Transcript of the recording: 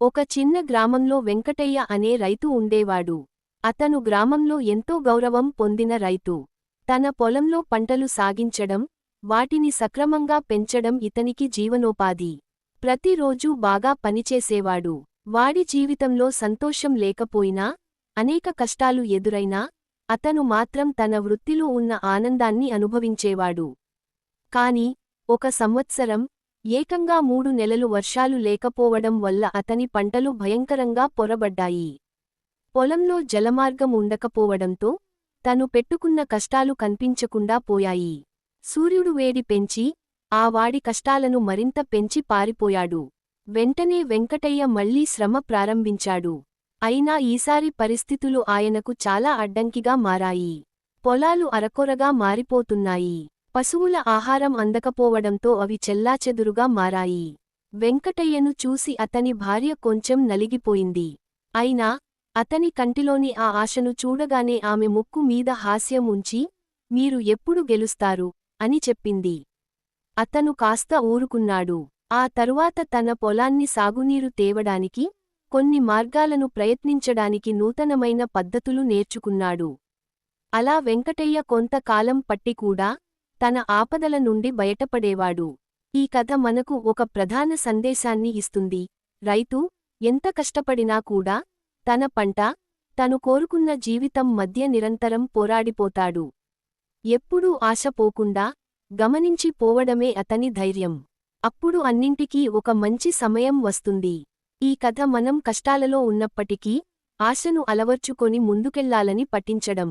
ఒక చిన్న గ్రామంలో వెంకటయ్య అనే రైతు ఉండేవాడు. అతను గ్రామంలో ఎంతో గౌరవం పొందిన రైతు. తన పొలంలో పంటలు సాగించడం, వాటిని సక్రమంగా పెంచడం ఇతనికి జీవనోపాధి. ప్రతిరోజూ బాగా పనిచేసేవాడు. వాడి జీవితంలో సంతోషం లేకపోయినా, అనేక కష్టాలు ఎదురైనా, అతను మాత్రం తన వృత్తిలో ఉన్న ఆనందాన్ని అనుభవించేవాడు. కాని, ఒక సంవత్సరం, ఏకంగా 3 నెలలు వర్షాలు లేకపోవడం వల్ల అతని పంటలు భయంకరంగా పొరబడ్డాయి. పొలంలో జలమార్గం ఉండకపోవడంతో, తను పెట్టుకున్న కష్టాలు కనిపించకుండా పోయాయి. సూర్యుడు వేడి పెంచి, ఆ వాడి కష్టాలను మరింత పెంచి పారిపోయాడు. వెంటనే వెంకటయ్య మళ్లీ శ్రమ ప్రారంభించాడు. అయినా ఈసారి పరిస్థితులు ఆయనకు చాలా అడ్డంకిగా మారాయి. పొలాలు అరకొరగా మారిపోతున్నాయి. పశువుల ఆహారం అందకపోవడంతో అవి చెల్లాచెదురుగా మారాయి. వెంకటయ్యను చూసి అతని భార్య కొంచెం నలిగిపోయింది. అయినా, అతని కంటిలోని ఆ ఆశను చూడగానే ఆమె ముక్కు మీద హాస్యం ఉంచి, మీరు ఎప్పుడు గెలుస్తారు, అని చెప్పింది. అతను కాస్త ఊరుకున్నాడు. ఆ తరువాత తన పొలాన్ని సాగునీరు తేవడానికి, కొన్ని మార్గాలను ప్రయత్నించడానికి నూతనమైన పద్ధతులు నేర్చుకున్నాడు. అలా వెంకటయ్య కొంతకాలం పట్టి కూడా, తన ఆపదల నుండి బయటపడేవాడు. ఈ కథ మనకు ఒక ప్రధాన సందేశాన్ని ఇస్తుంది. రైతు, ఎంత కష్టపడినా కూడా, తన పంట, తను కోరుకున్న జీవితం మధ్య నిరంతరం పోరాడిపోతాడు. ఎప్పుడూ ఆశ పోకుండా, గమనించి పోవడమే అతని ధైర్యం. అప్పుడు అన్నింటికీ ఒక మంచి సమయం వస్తుంది. ఈ కథ మనం కష్టాలలో ఉన్నప్పటికీ, ఆశను అలవర్చుకొని ముందుకెళ్లాలని పట్టించడం.